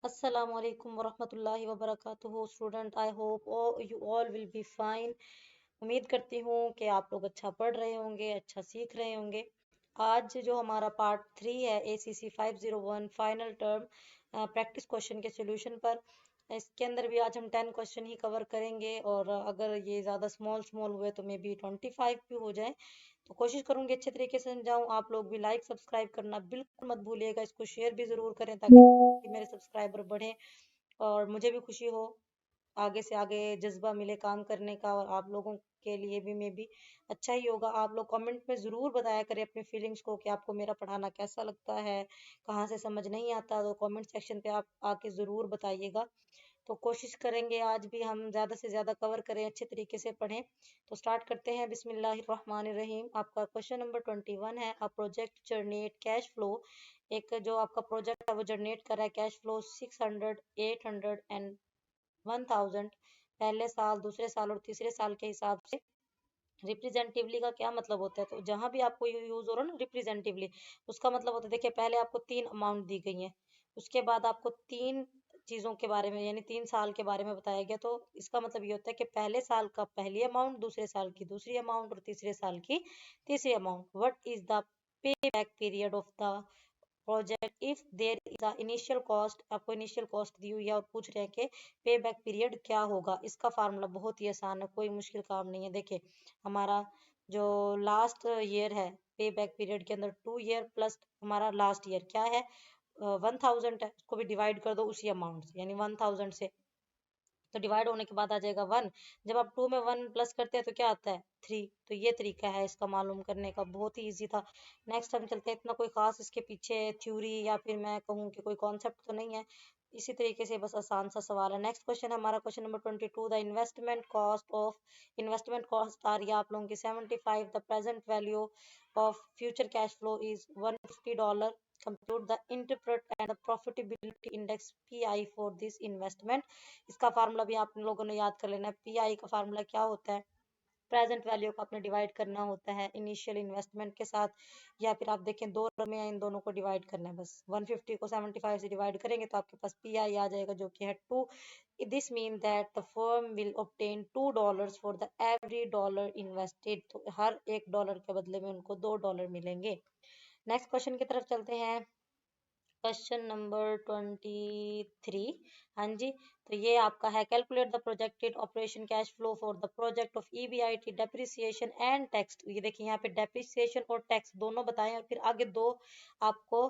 Assalamu alaikum warahmatullahi wabarakatuh student I hope you all will be fine. उम्मीद करती हूँ कि आप लोग अच्छा पढ़ रहे होंगे, अच्छा सीख रहे होंगे। आज जो हमारा पार्ट 3 है ACC 501 final term practice question के सॉल्यूशन पर, इसके अंदर भी आज हम 10 क्वेश्चन ही कवर करेंगे और अगर ये ज़्यादा स्मॉल स्मॉल हुए तो मे बी 25 भी हो जाए। तो कोशिश करूंगी अच्छे तरीके से समझाऊं। आप लोग भी लाइक सब्सक्राइब करना बिल्कुल मत भूलिएगा, इसको शेयर भी ज़रूर करें ताकि मेरे सब्सक्राइबर बढ़े और मुझे भी खुशी हो, आगे से आगे जज्बा मिले काम करने का और आप लोगों के लिए भी मे बी अच्छा ही होगा। आप लोग कमेंट में ज़रूर बताया करें अपनी फीलिंग्स को कि आपको मेरा पढ़ाना कैसा लगता है, कहाँ से समझ नहीं आता तो कमेंट सेक्शन पे आप आके ज़रूर बताइएगा। तो कोशिश करेंगे आज भी हम ज़्यादा से ज़्यादा कवर करें, अच्छे तरीके से पढ़ें। तो स्टार्ट करते हैं। बिस्मिल्लाहिर्रहमानिर्रहीम। आपका क्वेश्चन नंबर 21 है, a project generate cash flow. एक जो आपका प्रोजेक्ट है वो जनरेट कर रहा है कैश फ्लो 600, 800 एंड 1000 पहले साल, दूसरे साल और तीसरे साल के हिसाब से। रिप्रेजेंटिवली का क्या मतलब होता है? तो जहां भी आपको यूज हो रहा है ना रिप्रेजेंटिवली, उसका मतलब होता है, देखिए पहले आपको तीन अमाउंट दी गई है, उसके बाद आपको तीन चीजों के बारे में यानी 3 साल के बारे में बताया गया। तो इसका मतलब ये होता है कि पहले साल का पहली अमाउंट, दूसरे साल की दूसरी अमाउंट और तीसरे साल की तीसरी amount. What is the pay back period of the project if there is a initial cost. आपको इनिशियल कॉस्ट दी हुई है और पूछ रहे हैं कि पे बैक पीरियड क्या होगा। इसका फार्मूला बहुत ही आसान है, कोई मुश्किल काम नहीं है। देखिए हमारा जो लास्ट ईयर है पे बैक पीरियड के अंदर 2 ईयर प्लस हमारा लास्ट ईयर क्या है, 1000 है, उसको भी डिवाइड कर दो उसी अमाउंट से यानी 1000 से। तो डिवाइड होने के बाद आ जाएगा 1। जब आप 2 में 1 प्लस करते हैं तो क्या आता है 3। तो ये तरीका है इसका मालूम करने का, बहुत ही इजी था। नेक्स्ट हम चलते हैं। इतना कोई खास इसके पीछे थ्योरी या फिर मैं कहूँ कि कोई कॉन्सेप्ट तो नहीं है, इसी तरीके से बस आसान सा सवाल है। नेक्स्ट क्वेश्चन हमारा question number 22, the investment cost आ रही है आप लोगों की 75, the present value of future cash flow is $150। compute the interpret and the profitability index PI for this investment। इसका फार्मूला भी आप लोगों ने याद कर लेना है। पीआई का फार्मूला क्या होता है, प्रेजेंट वैल्यू को आपने डिवाइड करना होता है इनिशियल इन्वेस्टमेंट के साथ, या फिर आप देखें दो में इन दोनों को डिवाइड करना है। बस 150 को 75 से डिवाइड करेंगे तो आपके पास पीआई आ जाएगा जो कि है 2। This mean that the firm will obtain $2 for the every dollar invested. तो हर $1 के बदले में उनको $2 मिलेंगे। नेक्स्ट क्वेश्चन की तरफ चलते हैं। Question number 23। हाँ जी, तो ये आपका है, calculate the projected operation cash flow for the project of EBIT depreciation and tax. ये देखिए यहाँ पे डेप्रिसिएशन और टैक्स दोनों बताएं और फिर आगे दो आपको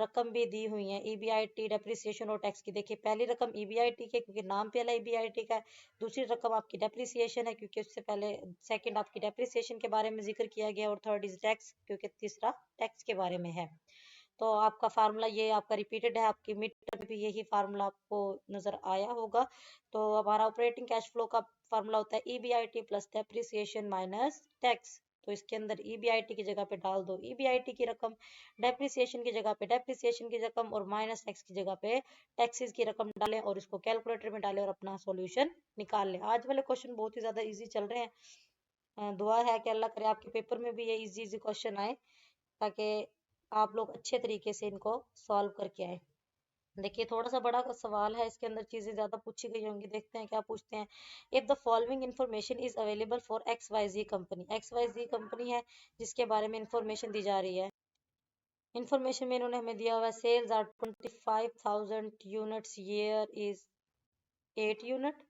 रकम भी दी हुई है ईबीआईटी डेप्रिसिएशन और टैक्स की। देखिए पहली रकम ईबीआईटी के क्योंकि नाम पहला ईबीआईटी का है, दूसरी रकम आपकी डेप्रिसिएशन है क्योंकि उससे पहले सेकंड आपकी डेप्रिसिएशन के बारे में जिक्र किया गया, और थर्ड इज टैक्स क्योंकि तीसरा टैक्स के बारे में है। तो आपका फार्मूला ये आपका रिपीटेड है, आपकी मिड टर्म में भी यही फार्मूला आपको नजर आया होगा। तो हमारा ऑपरेटिंग कैश फ्लो का फार्मूला होता है EBIT plus depreciation minus tax. तो इसके अंदर ईबीआईटी की जगह पे डाल दो ईबीआईटी की रकम, डेप्रिसिएशन की जगह पे डेप्रिसिएशन की रकम और माइनस टैक्स की जगह पे टैक्सेस की रकम डालें और इसको कैलकुलेटर में डालें और अपना सॉल्यूशन निकाल लें। आज वाले क्वेश्चन बहुत ही ज्यादा इजी चल रहे हैं। दुआ है कि अल्लाह करे आपके पेपर में भी ये इजी इजी क्वेश्चन आए ताकि आप लोग अच्छे तरीके से इनको सॉल्व करके आए। देखिए थोड़ा सा बड़ा सवाल है, इसके अंदर चीजें ज्यादा पूछी गई होंगी, देखते हैं क्या पूछते हैं। If the following information is available for X Y Z company, X Y Z company है जिसके बारे में इंफॉर्मेशन दी जा रही है। इंफॉर्मेशन में इन्होंने हमें दिया हुआ है sales are 25,000 units, year is 8 unit.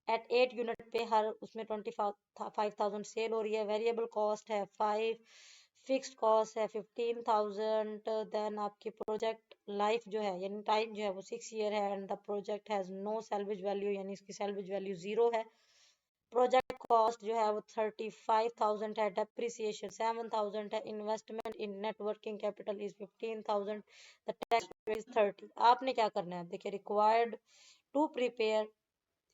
At 8 unit पे हर उसमें 25,000 सेल हो रही है। वेरिएबल कॉस्ट है 5, फिक्स्ड कॉस्ट है 15,000। देन आपकी प्रोजेक्ट लाइफ जो है यानी टाइम जो है वो 6 ईयर है and the project has no salvage value यानी इसकी सेल्वेज वैल्यू 0 है। प्रोजेक्ट कॉस्ट जो है वो 35,000 है, डेप्रिसिएशन 7,000 है, investment in net working capital is 15,000, the tax is 30। आपने क्या करना है, देखिए required to prepare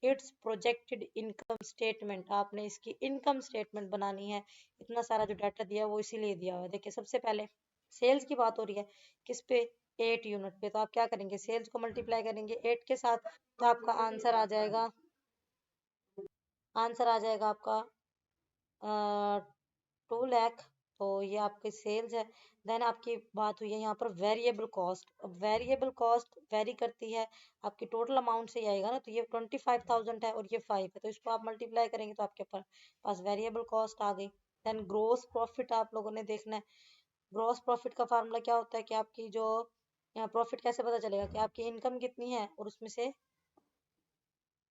its projected income statement. आपने इसकी इनकम स्टेटमेंट बनानी है। इतना सारा जो डाटा दिया है वो इसीलिए दिया हुआ है। देखिए सबसे पहले सेल्स की बात हो रही है, किस पे, 8 यूनिट पे। तो आप क्या करेंगे, सेल्स को मल्टीप्लाई करेंगे 8 के साथ, तो आपका आंसर आ जाएगा, आंसर आ जाएगा आपका 2 लाख तो ये आपकी सेल्स है। देन आपकी बात हुई है यहाँ पर वेरिएबल कॉस्ट। अब वेरिएबल कॉस्ट वेरी करती है, आपकी टोटल अमाउंट से ही आएगा ना, तो ये 25,000 है और ये 5 है, तो इसको आप मल्टीप्लाई करेंगे तो आपके पास वेरिएबल कॉस्ट आ गई। देन ग्रोस प्रॉफिट आप लोगों ने देखना है। ग्रोस प्रॉफिट का फार्मूला क्या होता है कि आपकी जो प्रॉफिट कैसे पता चलेगा कि आपकी इनकम कितनी है, और उसमें से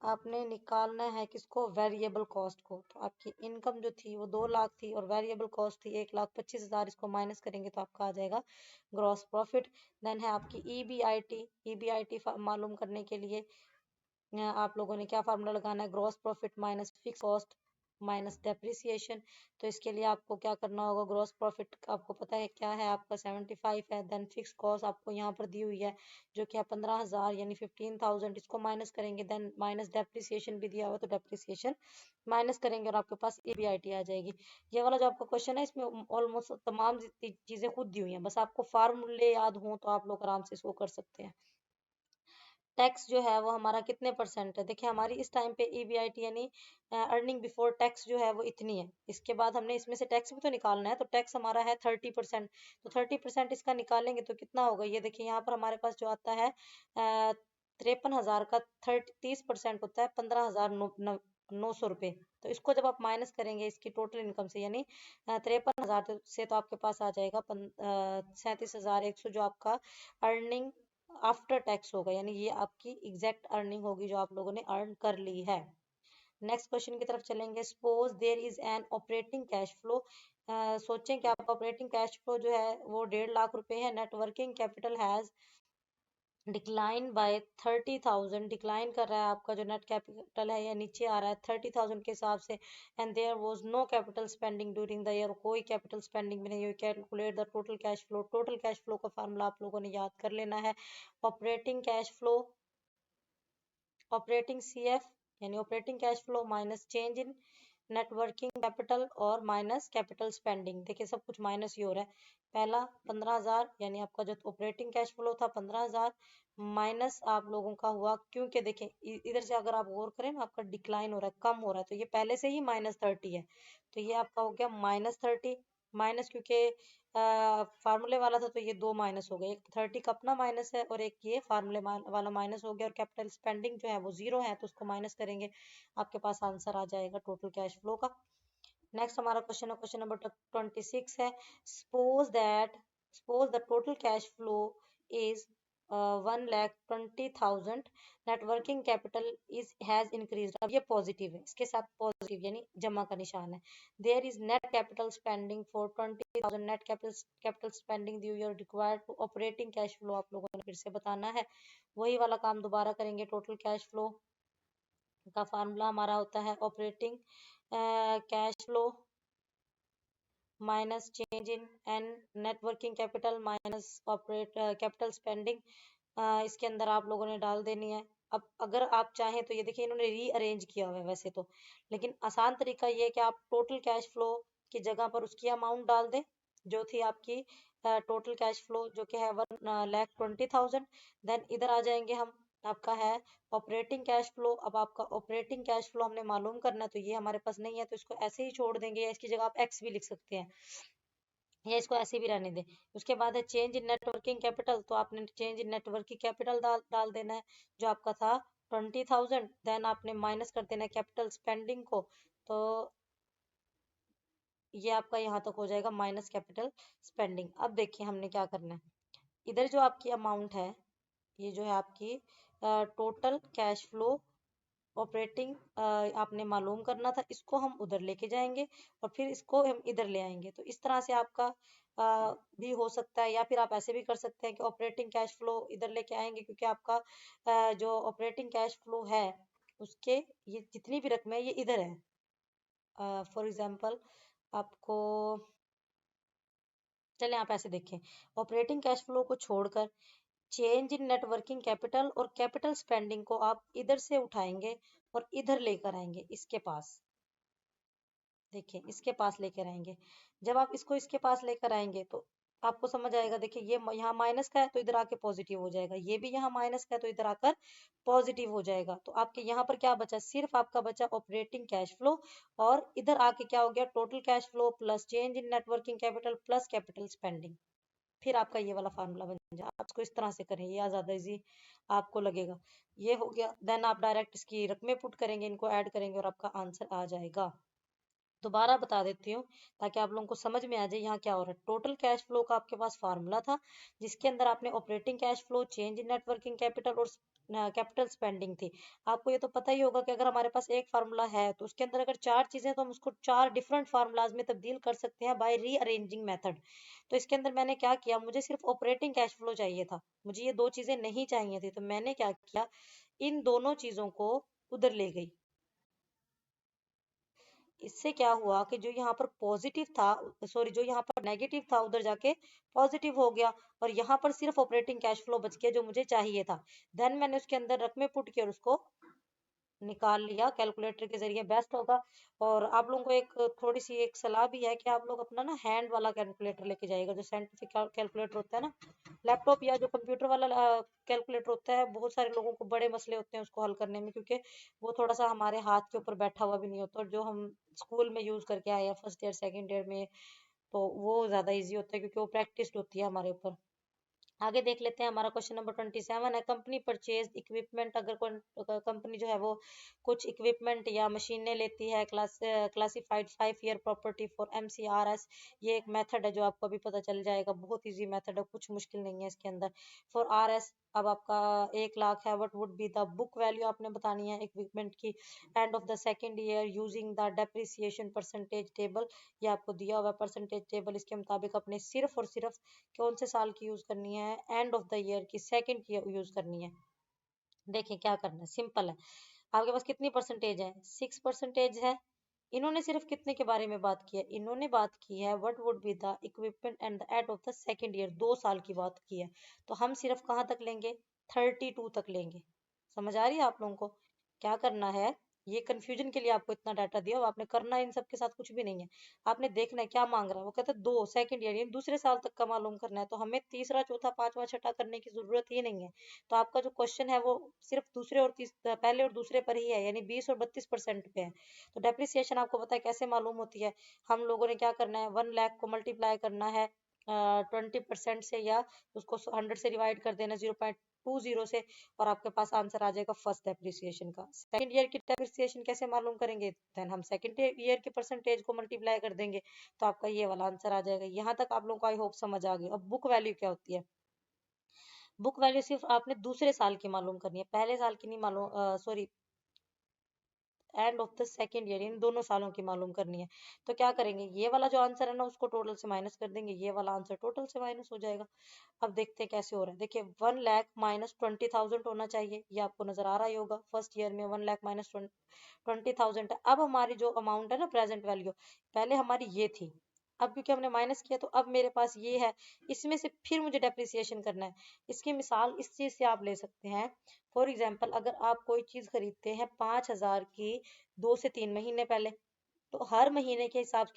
आपने निकालना है किसको, वेरिएबल कॉस्ट को। तो आपकी इनकम जो थी वो 2 लाख थी और वेरिएबल कॉस्ट थी 1,25,000, इसको माइनस करेंगे तो आपका आ जाएगा ग्रॉस प्रॉफिट। देन है आपकी ईबीआईटी। ईबीआईटी मालूम करने के लिए आप लोगों ने क्या फार्मूला लगाना है, gross profit minus fix cost minus depreciation. तो इसके लिए आपको क्या करना होगा, ग्रॉस प्रॉफिट आपको पता है क्या है, आपका 75 है। देन फिक्स कॉस्ट आपको यहाँ पर दी हुई है जो कि 15,000 यानी 15,000, इसको माइनस करेंगे। देन माइनस डेप्रिसिएशन भी दिया हुआ, तो डेप्रिसिएशन माइनस करेंगे और आपके पास ईबीआईटी आ जाएगी। ये वाला जो आपका क्वेश्चन है इसमें ऑलमोस्ट तमाम चीजें खुद दी हुई हैं, बस आपको फार्मूले याद हो तो आप लोग आराम से इसको कर सकते हैं। टैक्स जो है वो हमारा कितने परसेंट है, देखिए हमारी इस टाइम पे ईबीआईटी यानी अर्निंग बिफोर टैक्स जो है वो इतनी है। इसके बाद हमने इसमें से टैक्स भी तो निकालना है, तो टैक्स हमारा है 30%। तो 30% इसका निकालेंगे तो कितना होगा, ये देखिए यहाँ पर हमारे पास जो आता है 53,000 का 30% होता है 15,900 रुपये। तो इसको जब आप माइनस करेंगे इसकी टोटल इनकम से, यानी 53,000 से, तो आपके पास आ जाएगा 37,100 जो आपका अर्निंग आफ्टर टैक्स होगा, यानी ये आपकी एग्जैक्ट अर्निंग होगी जो आप लोगों ने अर्न कर ली है। नेक्स्ट क्वेश्चन की तरफ चलेंगे। Suppose there is an operating cash flow. सोचें कि आपका ऑपरेटिंग कैश फ्लो जो है वो 1.5 लाख रुपए है। Net working capital has decline by 30,000, decline कर रहा है आपका जो नेट कैपिटल है या नीचे आ रहा है 30,000 के हिसाब से। And there was no capital spending during the year, कोई कैपिटल स्पेंडिंग भी नहीं हुई। Calculate the total cash flow. Total cash flow का फार्मूला आप लोगों ने याद कर लेना है। Operating cash flow, operating CF यानी operating cash flow minus change in net working capital और माइनस कैपिटल स्पेंडिंग। देखिए सब कुछ माइनस ही हो रहा है। पहला 15,000 यानी आपका जो ऑपरेटिंग कैश फ्लो था 15,000 माइनस आप लोगों का हुआ, क्योंकि देखिए इधर से अगर आप गौर करें ना आपका डिक्लाइन हो रहा है, कम हो रहा है, तो ये पहले से ही -30 है, तो ये आपका हो गया -30 माइनस, क्योंकि फार्मूले वाला था तो ये 2 माइनस हो गए, एक 30 का अपना माइनस है और एक ये फार्मूले वाला माइनस हो गया। और कैपिटल स्पेंडिंग जो है वो 0 है, तो उसको माइनस करेंगे, आपके पास आंसर आ जाएगा टोटल कैश फ्लो का। नेक्स्ट हमारा क्वेश्चन है, क्वेश्चन नंबर 26 है। Suppose the total cash flow is 1,20,000, net working capital is has increase. अब ये पॉजिटिव है, इसके साथ पॉजिटिव यानी जमा का निशान है। There is net capital spending for 20,000, net capital spending दी हुई और required to operating cash flow आप लोगों ने फिर से बताना है। वही वाला काम दोबारा करेंगे। टोटल कैश फ्लो का फार्मूला हमारा होता है operating cash flow minus change in an net working capital minus operate capital spending. इसके अंदर आप लोगों ने डाल देनी है। अब अगर आप चाहें तो ये देखिए इन्होंने रीअरेंज किया हुआ है वैसे तो, लेकिन आसान तरीका ये है कि आप टोटल कैश फ्लो की जगह पर उसकी अमाउंट डाल दें जो थी आपकी टोटल कैश फ्लो जो कि है 1,20,000। देन इधर आ जाएंगे हम, आपका है ऑपरेटिंग कैश फ्लो। अब आपका ऑपरेटिंग कैश फ्लो हमने मालूम करना है, तो ये हमारे पास नहीं है तो इसको ऐसे ही छोड़ देंगे, या इसकी जगह आप एक्स भी लिख सकते हैं, या इसको ऐसे भी रहने दें। उसके बाद है चेंज इन नेटवर्किंग कैपिटल, तो आपने चेंज इन नेटवर्किंग कैपिटल डाल देना है जो आपका था 20,000। देन आपने माइनस कर देना है कैपिटल स्पेंडिंग को, तो ये आपका यहाँ तक हो जाएगा माइनस कैपिटल स्पेंडिंग। अब देखिए हमने क्या करना है, इधर जो आपकी अमाउंट है ये जो है आपकी टोटल कैश फ्लो ऑपरेटिंग आपने मालूम करना था, इसको हम उधर लेके जाएंगे और फिर इसको हम इधर ले आएंगे। तो इस तरह से आपका भी हो सकता है, या फिर आप ऐसे भी कर सकते हैं कि ऑपरेटिंग कैश फ्लो इधर लेके आएंगे, क्योंकि आपका जो ऑपरेटिंग कैश फ्लो है उसके ये जितनी भी रकम है ये इधर है। फॉर एग्जाम्पल आपको, चले आप ऐसे देखें, ऑपरेटिंग कैश फ्लो को छोड़कर change in net working capital और कैपिटल स्पेंडिंग को आप इधर से उठाएंगे और इधर लेकर आएंगे इसके पास। देखिए इसके पास लेकर आएंगे, जब आप इसको इसके पास लेकर आएंगे तो आपको समझ आएगा। देखिए ये यहाँ माइनस का है तो इधर आके पॉजिटिव हो जाएगा, ये भी यहाँ माइनस का है तो इधर आकर पॉजिटिव हो जाएगा। तो आपके यहाँ पर क्या बचा, सिर्फ आपका बचा ऑपरेटिंग कैश फ्लो, और इधर आके क्या हो गया, total cash flow plus change in networking capital plus capital spending. फिर आपका ये वाला फार्मूला बन जाए। आप इसको इस तरह से करें, ये ज्यादा इजी आपको लगेगा। ये हो गया, देन आप डायरेक्ट इसकी रकमें पुट करेंगे, इनको ऐड करेंगे और आपका आंसर आ जाएगा। दोबारा बता देती हूँ ताकि आप लोगों को समझ में आ जाए यहाँ क्या हो रहा है। टोटल कैश फ्लो का आपके पास फार्मूला था, जिसके अंदर आपने operating cash flow, change in net working capital और कैपिटल स्पेंडिंग थी। आपको ये तो पता ही होगा कि अगर हमारे पास एक फार्मूला है तो उसके अंदर अगर चार चीजें तो हम उसको चार डिफरेंट फार्मूलाज में तब्दील कर सकते हैं बाय रीअरेंजिंग मेथड। तो इसके अंदर मैंने क्या किया, मुझे सिर्फ ऑपरेटिंग कैश फ्लो चाहिए था, मुझे ये दो चीजें नहीं चाहिए थी, तो मैंने क्या किया, इन दोनों चीजों को उधर ले गई। इससे क्या हुआ कि जो यहाँ पर पॉजिटिव था, सॉरी, जो यहाँ पर नेगेटिव था उधर जाके पॉजिटिव हो गया, और यहाँ पर सिर्फ ऑपरेटिंग कैश फ्लो बच गया जो मुझे चाहिए था। देन मैंने उसके अंदर रकमें पुट की और उसको निकाल लिया कैलकुलेटर के जरिए, बेस्ट होगा। और आप लोगों को एक थोड़ी सी एक सलाह भी है कि आप लोग अपना ना हैंड वाला कैलकुलेटर लेके जाइएगा, जो साइंटिफिक कैलकुलेटर होता है ना, लैपटॉप या जो कंप्यूटर वाला कैलकुलेटर होता है, बहुत सारे लोगों को बड़े मसले होते हैं उसको हल करने में, क्योंकि वो थोड़ा सा हमारे हाथ के ऊपर बैठा हुआ भी नहीं होता, और जो हम स्कूल में यूज करके आए हैं फर्स्ट ईयर सेकेंड ईयर में, तो वो ज्यादा इजी होता है क्योंकि वो प्रैक्टिस होती है हमारे ऊपर। आगे देख लेते हैं, हमारा क्वेश्चन नंबर 27 है, कंपनी परचेज इक्विपमेंट। अगर कंपनी जो है वो कुछ इक्विपमेंट या मशीनें लेती है, classified 5 year property for MCRS। ये एक मेथड है जो आपको अभी पता चल जाएगा, बहुत इजी मेथड है, कुछ मुश्किल नहीं है इसके अंदर। फॉर RS, अब आपका 1 लाख है, what would be the book value आपने बतानी है इक्विपमेंट की and of the second year using the depreciation percentage table. ये आपको दिया हुआ परसेंटेज टेबल, इसके मुताबिक अपने सिर्फ और सिर्फ कौन से साल की यूज करनी है, एंड ऑफ द ईयर की सेकंड की यूज करनी है। देखिए क्या करना है, सिंपल है। आपके पास कितनी परसेंटेज है, 6% है। इन्होंने सिर्फ कितने के बारे में बात की है, इन्होंने बात की है what would be the equipment and the end of the second year, 2 साल की बात की है। तो हम सिर्फ कहाँ तक लेंगे, 32 तक लेंगे। समझ आ रही है आप लोगों को, क्या करना है, ये कंफ्यूजन के लिए आपको इतना डाटा दिया, आपने करना इन सब के साथ कुछ भी नहीं है। आपने देखना है क्या मांग रहा है, वो कहता है 2 सेकंड ईयर यानी दूसरे साल तक का मालूम करना है, तो हमें तीसरा चौथा पांचवा छठा करने की जरूरत ही नहीं है। तो आपका जो क्वेश्चन है वो सिर्फ दूसरे और पहले और दूसरे पर ही है, यानी 20 और 32% पे है। तो डेप्रिसिएशन आपको पता है कैसे मालूम होती है, हम लोगों ने क्या करना है, 1 लाख को मल्टीप्लाई करना है 20% से, या उसको 100 से डिवाइड कर देना 0.20 से, और आपके पास आंसर आ जाएगा फर्स्ट डेप्रिसिएशन का। सेकंड ईयर की डेप्रिसिएशन कैसे मालूम करेंगे, देन हम सेकंड ईयर के परसेंटेज को मल्टीप्लाई कर देंगे, तो आपका ये वाला आंसर आ जाएगा। यहाँ तक आप लोगों को आई होप समझ आ गई। अब बुक वैल्यू क्या होती है, बुक वैल्यू सिर्फ आपने दूसरे साल की मालूम करनी है, पहले साल की नहीं मालूम, sorry, end of the second year, इन दोनों सालों की मालूम करनी है। तो क्या करेंगे, ये वाला जो आंसर है ना उसको टोटल से माइनस कर देंगे, ये वाला आंसर टोटल से माइनस हो जाएगा। अब देखते हैं कैसे हो रहा है। देखिए 1 लाख माइनस 20,000 होना चाहिए, ये आपको नजर आ रहा ही होगा, फर्स्ट ईयर में 1 लाख माइनस 20,000 है। अब हमारी जो अमाउंट है ना प्रेजेंट वैल्यू, पहले हमारी ये थी, अब क्योंकि हमने माइनस किया तो अब मेरे पास ये है, इसमें से फिर मुझे डेप्रिसिएशन करना है। इसकी मिसाल इस चीज से आप ले सकते हैं, फॉर एग्जाम्पल अगर आप कोई चीज खरीदते हैं 5,000 की 2 से 3 महीने पहले, तो हर महीने के हिसाब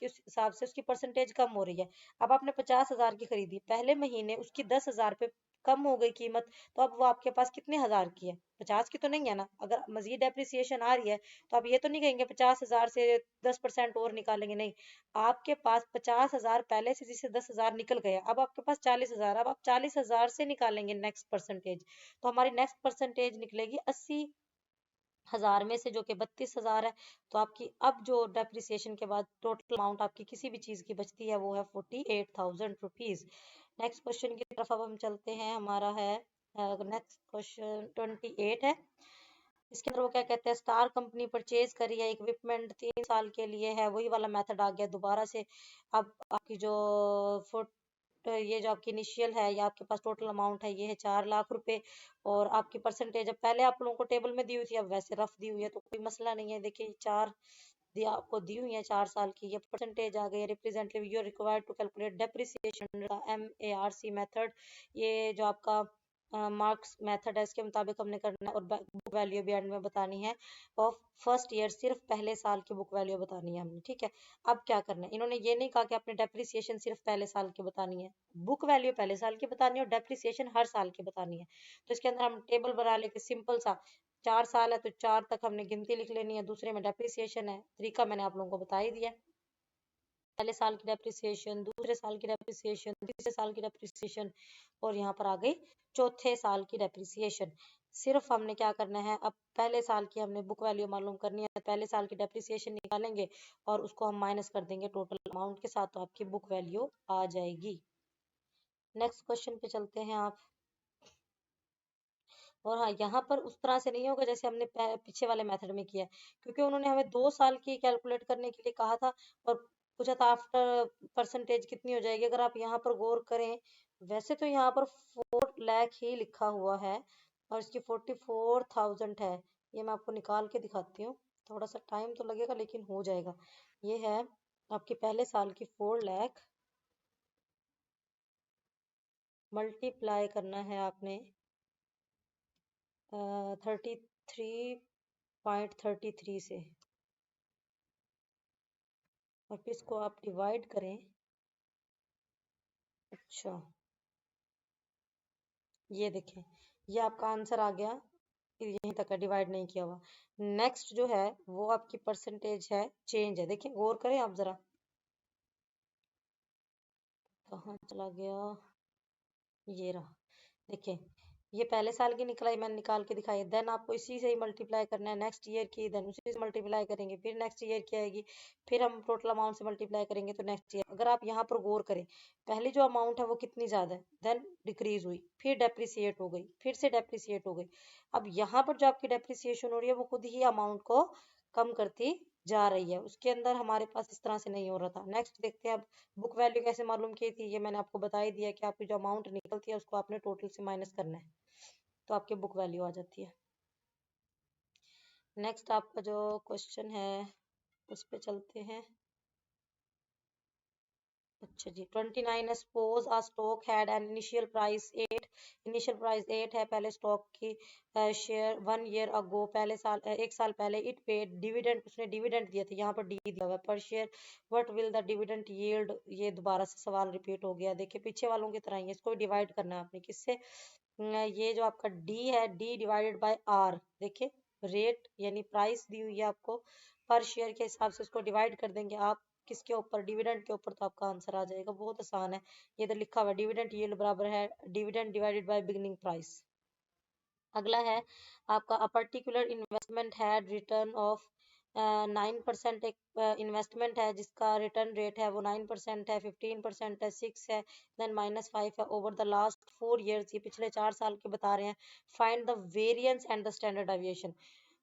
से उसकी परसेंटेज कम हो रही है। अब आपने 50,000 की खरीदी, पहले महीने उसकी 10,000 पे कम हो गई कीमत, तो अब वो आपके पास कितने हजार की है, 50 की तो नहीं है ना। अगर मजीद डेप्रिसिएशन आ रही है तो आप ये तो नहीं कहेंगे 50,000 से 10% और निकालेंगे, नहीं। आपके पास 50,000 पहले से, जिससे 10,000 निकल गए, अब आपके पास 40,000, अब आप 40,000 से निकालेंगे नेक्स्ट परसेंटेज, तो हमारी नेक्स्ट परसेंटेज निकलेगी 80,000 में से, जो कि 32,000 है। तो आपकी अब जो डेप्रिसिएशन के बाद टोटल अमाउंट आपकी किसी भी चीज की बचती है वो है 48,000 रुपीज। नेक्स्ट क्वेश्चन की तरफ अब हम चलते हैं, हमारा है नेक्स्ट क्वेश्चन 28 है। इसके अंदर वो क्या कहते हैं, स्टार कंपनी परचेज करी है इक्विपमेंट 3 साल के लिए है, वही वाला मेथड आ गया दोबारा से। अब आपकी जो फुट, ये जो आपकी इनिशियल है, या आपके पास टोटल अमाउंट है, ये है 4 लाख रुपए, और आपकी परसेंटेज अब पहले आप लोगों को टेबल में दी हुई थी, अब वैसे रफ दी हुई है तो कोई मसला नहीं है। देखिए चार दिया आपको, दी हुई है 4 साल की, ये परसेंटेज आ गई। Representative you required to calculate depreciation MARC method, ये जो आपका मार्क्स मेथड है, इसके मुताबिक हमने करना है। और बुक वैल्यू भी एंड में बतानी है ऑफ फर्स्ट ईयर, सिर्फ पहले साल की बुक वैल्यू बतानी है हमने, ठीक है। अब क्या करना है, इन्होंने ये नहीं कहा कि आपने डेप्रिसिएशन सिर्फ पहले साल की बतानी है, बुक वैल्यू पहले साल की बतानी है और डेप्रिसिएशन हर साल की बतानी है। तो इसके अंदर हम टेबल बना लेके सिंपल सा, 4 साल है तो 4 तक हमने गिनती लिख लेनी है, दूसरे में डेप्रिसिएशन है, तरीका मैंने आप लोगों को बता ही दिया। पहले साल की डेप्रिसिएशन, दूसरे साल की डेप्रिसिएशन, तीसरे साल की डेप्रिसिएशन, और यहाँ पर आ गई चौथे साल की डेप्रिसिएशन। सिर्फ हमने क्या करना है, अब पहले साल की हमने बुक वैल्यू मालूम करनी है, पहले साल की डेप्रिसिएशन निकालेंगे और उसको हम माइनस कर देंगे टोटल अमाउंट के साथ, तो आपकी बुक वैल्यू आ जाएगी। नेक्स्ट क्वेश्चन पे चलते हैं आप। और हाँ, यहाँ पर उस तरह से नहीं होगा जैसे हमने पीछे वाले मेथड में किया है, क्योंकि उन्होंने हमें 2 साल की कैलकुलेट करने के लिए कहा था और पूछा था आफ्टर परसेंटेज कितनी हो जाएगी। अगर आप यहाँ पर गौर करें, वैसे तो यहाँ पर 4 लाख ही लिखा हुआ है और इसकी 44,000 है। ये मैं आपको निकाल के दिखाती हूँ, थोड़ा सा टाइम तो लगेगा लेकिन हो जाएगा। ये है आपके पहले साल की 4 लाख, मल्टीप्लाई करना है आपने 33.33 से, और फिर इसको आप डिवाइड करें। अच्छा, ये देखें, ये आपका आंसर आ गया, यहीं तक है, डिवाइड नहीं किया हुआ। नेक्स्ट जो है वो आपकी परसेंटेज है, चेंज है, देखिए गौर करें आप जरा, कहाँ चला गया, ये रहा, देखिए ये पहले साल की निकलाई, मैंने निकाल के दिखाई। देन आपको इसी से ही मल्टीप्लाई करना है नेक्स्ट ईयर की, देन उसी से मल्टीप्लाई करेंगे, फिर नेक्स्ट ईयर की आएगी, फिर हम टोटल अमाउंट से मल्टीप्लाई करेंगे तो नेक्स्ट ईयर। अगर आप यहाँ पर गौर करें, पहले जो अमाउंट है वो कितनी ज्यादा है, देन डिक्रीज हुई, फिर डेप्रिसिएट हो गई, फिर से डेप्रिसिएट हो गई। अब यहाँ पर जो आपकी डेप्रिसिएशन हो रही है वो खुद ही अमाउंट को कम करती जा रही है, उसके अंदर हमारे पास इस तरह से नहीं हो रहा था। नेक्स्ट देखते हैं अब, बुक वैल्यू कैसे मालूम की थी, ये मैंने आपको बता ही दिया कि आपकी जो अमाउंट निकलती है उसको आपने टोटल से माइनस करना है, तो आपकी बुक वैल्यू आ जाती है। नेक्स्ट आपका जो क्वेश्चन है उस पे चलते हैं। अच्छा जी, 29 है, suppose a stock had an initial price 8, initial price 8 है पहले स्टॉक की, शेयर 1 ईयर अगो, पहले साल 1 साल पहले, इट पेड डिविडेंड, उसने डिविडेंड दिए थे, यहाँ पर डी दिया हुआ है पर share, what will the dividend yield, ये दोबारा से सवाल रिपीट हो गया, देखिए पीछे वालों की तरह ही है, इसको डिवाइड करना है आपने किससे, ये जो आपका डी है, डी डिवाइडेड बाय आर, देखिए रेट यानी प्राइस दी हुई है आपको, पर शेयर के हिसाब से उसको डिवाइड कर देंगे आप किसके ऊपर, डिविडेंड के ऊपर, तो आपका आंसर आ जाएगा। बहुत आसान है, ये तो लिखा हुआ है, डिविडेंड यील्ड बराबर है dividend divided by beginning price. अगला है आपका, a particular investment had return of 9%, एक इन्वेस्टमेंट है जिसका रिटर्न रेट है वो 9% है, 15% है, 6 है, देन -5 है ओवर द लास्ट 4 ईयर्स, ये पिछले 4 साल के बता रहे हैं। Find the variance and the standard deviation.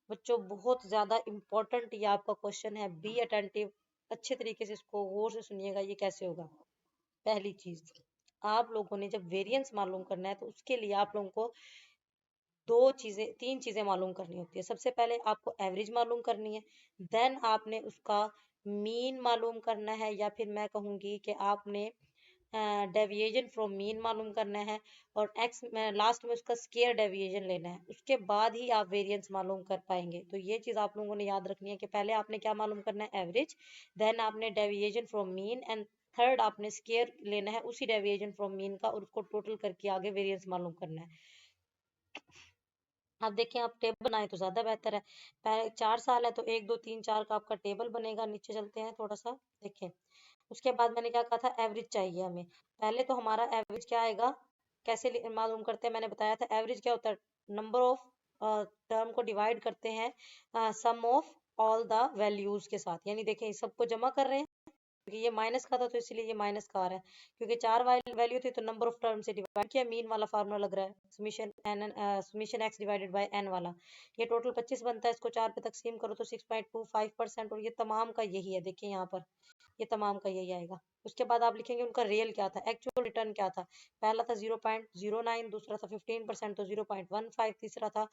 बच्चों बहुत ज्यादा इंपॉर्टेंट ये आपका क्वेश्चन है, बी अटेंटिव, अच्छे तरीके से इसको गौर से सुनिएगा। ये कैसे होगा, पहली चीज, आप लोगों ने जब वेरिएंस मालूम करना है तो उसके लिए आप लोगों को तीन चीजें मालूम करनी होती है। सबसे पहले आपको एवरेज मालूम करनी है, देन आपने उसका मीन मालूम करना है, या फिर मैं कहूंगी कि आपने डेविएशन फ्रॉम मीन मालूम करना है, और एक्स लास्ट में उसका स्केयर डेविएशन लेना है, उसके बाद ही आप वेरिएंस मालूम कर पाएंगे। तो ये चीज आप लोगों ने याद रखनी है कि पहले आपने क्या मालूम करना है, एवरेज, देन आपने deviation from mean, and third आपने स्केयर लेना है उसी डेविएशन फ्रॉम मीन का, और उसको टोटल करके आगे वेरिएंस मालूम करना है। अब देखिए, आप टेबल बनाए तो ज्यादा बेहतर है, पहले 4 साल है तो 1 2 3 4 का आपका टेबल बनेगा। नीचे चलते हैं थोड़ा सा, देखें उसके बाद मैंने क्या कहा था, एवरेज चाहिए हमें। पहले तो हमारा एवरेज क्या आएगा, कैसे मालूम करते हैं, मैंने बताया था एवरेज क्या होता है, नंबर ऑफ टर्म को डिवाइड करते हैं सम ऑफ ऑल द वैल्यूज के साथ, यानी देखें इस सबको जमा कर रहे हैं, क्योंकि ये माइनस का था तो इसलिए ये माइनस का आ रहा है, क्योंकि 4 वैल्यू थी तो नंबर ऑफ टर्म से डिवाइड किया, मीन वाला फार्मूला लग रहा है, summation X divided by N वाला, ये टोटल 25 बनता है, इसको 4 पे तकसीम करो तो 6.25%, और ये तमाम का यही है, देखिए यहाँ पर ये तमाम का यही आएगा। उसके बाद आप लिखेंगे उनका रियल क्या था, एक्चुअल रिटर्न क्या था, पहला था 0.09, दूसरा था 15% तो 0.15, तीसरा था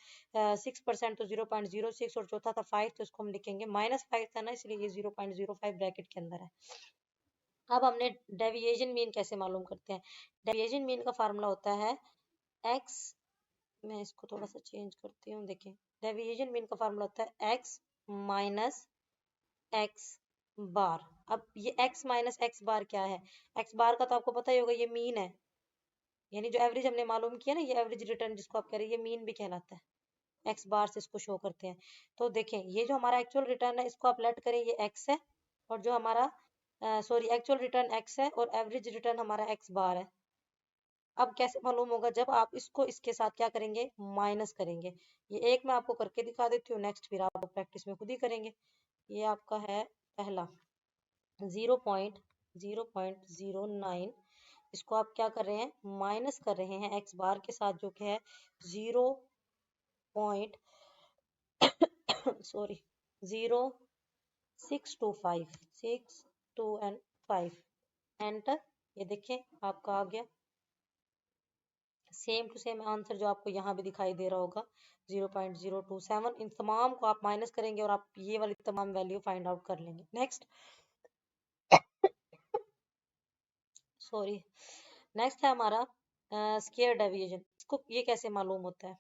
6% तो 0.06, और चौथा था 5, तो इसको हम लिखेंगे -5 था ना, इसलिए ये 0.05 ब्रैकेट के अंदर है। अब हमने डेविएशन मीन कैसे मालूम करते हैं, डेविएशन मीन का फार्मूला होता है x मैं इसको थोड़ा सा चेंज करती हूँ। देखें, डेविएशन मीन का फार्मूला होता है एक्स माइनस एक्स बार। अब ये एक्स माइनस एक्स बार क्या है? एक्स बार का तो आपको पता ही होगा, ये मीन है, यानी जो एवरेज हमने मालूम किया ना, ये एवरेज रिटर्न जिसको आप कह रहे हैं, ये मीन भी कहलाता है। एक्स बार से इसको शो करते हैं। तो देखें, ये जो हमारा एक्चुअल रिटर्न है, इसको आप लेट करें, ये एक्स है, और जो हमारा सॉरी एक्चुअल रिटर्न एक्स है और एवरेज रिटर्न हमारा एक्स बार है। अब कैसे मालूम होगा? जब आप इसको इसके साथ क्या करेंगे, माइनस करेंगे। ये एक मैं आपको करके दिखा देती हूँ, नेक्स्ट फिर आप प्रैक्टिस में खुद ही करेंगे। ये आपका है पहला 0.009, इसको आप क्या कर रहे हैं, माइनस कर रहे हैं एक्स बार के साथ, जो कि है 0. Sorry 0.625, 6.2 and 5 enter. ये देखें आपका आ गया सेम टू सेम आंसर, जो आपको यहाँ भी दिखाई दे रहा होगा 0.027। इन तमाम को आप माइनस करेंगे और आप ये वाली तमाम वैल्यू फाइंड आउट कर लेंगे। नेक्स्ट सॉरी नेक्स्ट है हमारा स्केयर डेविएशन। इसको ये कैसे मालूम होता है?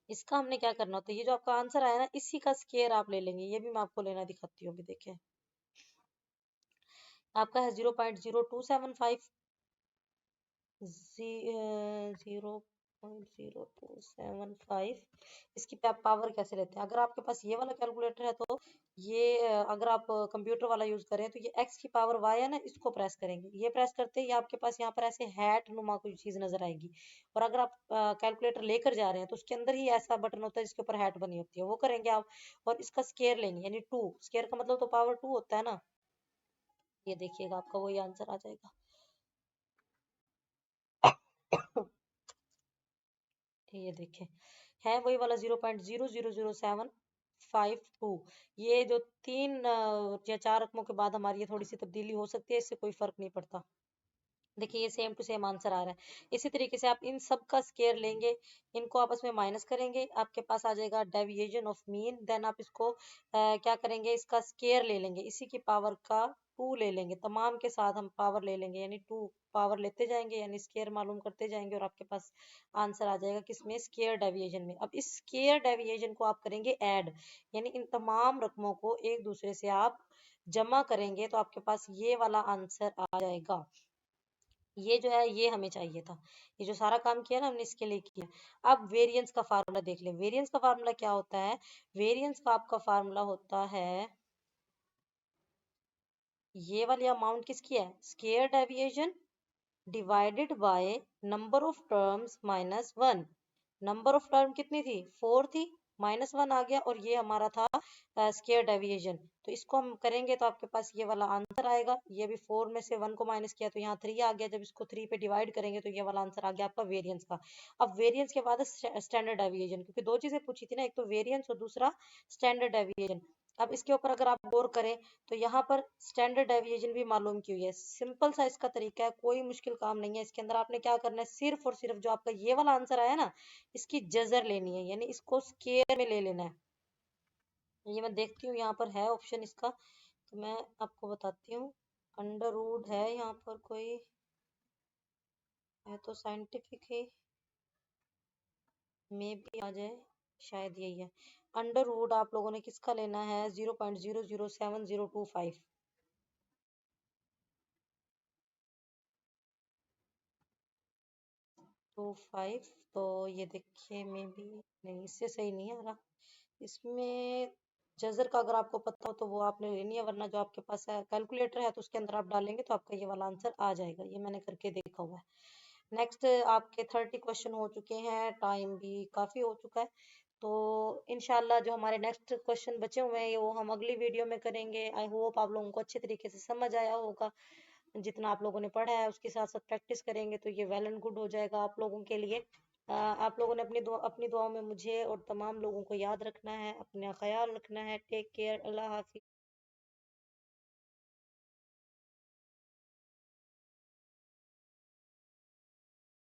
इसका हमने क्या करना होता है, ये जो आपका आंसर आया ना, इसी का स्केयर आप ले लेंगे। ये भी मैं आपको लेना दिखाती हूँ, अभी देखें। आपका है 0.0275, 0.0275। इसकी पे आप पावर कैसे लेते हैं? अगर आपके पास ये वाला कैलकुलेटर है तो ये अगर आप कंप्यूटर वाला यूज करें तो ये x की पावर y है ना, इसको प्रेस करेंगे। ये प्रेस करते ही आपके पास यहाँ पर ऐसे हैट नुमा कोई चीज नजर आएगी। और अगर आप कैलकुलेटर लेकर जा रहे हैं तो उसके अंदर ही ऐसा बटन होता है जिसके ऊपर हैट बनी होती है, वो करेंगे आप। और इसका स्केयर लेंगे, यानी 2, स्केयर का मतलब तो पावर 2 होता है ना। ये देखिएगा आपका वही आंसर आ जाएगा। ये देखें, है वही वाला 0.0000752। ये जो तीन या चार रकमों के बाद हमारी ये थोड़ी सी तब्दीली हो सकती है, इससे कोई फर्क नहीं पड़ता। देखिए, ये सेम टू सेम आंसर आ रहा है। इसी तरीके से आप इन सब का स्केयर लेंगे, इनको आपस में माइनस करेंगे, आपके पास आ जाएगा डेविएशन ऑफ मीन। देन आप इसको क्या करेंगे, इसका स्केयर ले लेंगे, इसी की पावर का 2 ले लेंगे। तमाम के साथ हम पावर ले लेंगे, यानी 2 पावर लेते जाएंगे, यानी स्केयर मालूम करते जाएंगे, और आपके पास आंसर आ जाएगा किसमें, स्केयर डेविएशन में। अब इस स्केयर डेविएशन को आप करेंगे ऐड, यानी इन तमाम रकमों को एक दूसरे से आप जमा करेंगे तो आपके पास ये वाला आंसर आ जाएगा। ये जो है ये हमें चाहिए था। ये जो सारा काम किया ना हमने, इसके लिए किया। अब वेरिएंस का फार्मूला देख ले। वेरिएंस का फार्मूला क्या होता है? वेरिएंस का आपका फार्मूला होता है, ये वाली अमाउंट किसकी है, square deviation divided by number of terms minus 1। Number of term कितनी थी, 4 थी, माइनस 1 आ गया, और ये हमारा था स्केयर डेविएशन। तो इसको हम करेंगे तो आपके पास ये वाला आंसर आएगा। ये भी 4 में से 1 को माइनस किया तो यहाँ 3 आ गया। जब इसको 3 पे डिवाइड करेंगे तो ये वाला आंसर आ गया आपका वेरिएंस का। अब वेरिएंस के बाद स्टैंडर्ड डेविएशन, क्योंकि दो चीजें पूछी थी ना, एक तो वेरिएंस और दूसरा स्टैंडर्ड डेविएशन। अब इसके ऊपर अगर आप गौर करें तो यहाँ पर स्टैंडर्ड डेविएशन भी मालूम की हुई है। सिंपल सा इसका तरीका है, कोई मुश्किल काम नहीं है। इसके अंदर आपने क्या करना है, सिर्फ और सिर्फ जो आपका ये वाला आंसर आया ना, इसकी जजर लेनी है, यानी इसको स्केयर में ले लेना है। ये मैं देखती हूँ यहाँ पर है ऑप्शन इसका, तो मैं आपको बताती हूँ। अंडर रूट है यहाँ पर, कोई है तो साइंटिफिक है, मे भी आ जाए, शायद यही है। अंडर रूट आप लोगों ने किसका लेना है, 0.007025। 25, तो ये देखिए मे भी नहीं, इससे सही नहीं आ रहा। इसमें जजर का अगर आपको पता हो तो वो आपने लेनी है, वरना जो आपके पास है कैलकुलेटर है तो उसके अंदर आप डालेंगे तो आपका ये वाला आंसर आ जाएगा। ये मैंने करके देखा हुआ है। नेक्स्ट आपके 30 क्वेश्चन हो चुके हैं, टाइम भी काफी हो चुका है। तो इनशाला जो हमारे नेक्स्ट क्वेश्चन बचे हुए हैं वो हम अगली वीडियो में करेंगे। आई होप आप लोगों को अच्छे तरीके से समझ आया होगा। जितना आप लोगों ने पढ़ा है उसके साथ साथ प्रैक्टिस करेंगे तो ये वेल एंड गुड हो जाएगा आप लोगों के लिए। आप लोगों ने अपनी दुआओं में मुझे और तमाम लोगों को याद रखना है, अपना ख्याल रखना है। टेक केयर, अल्लाह हाफिज।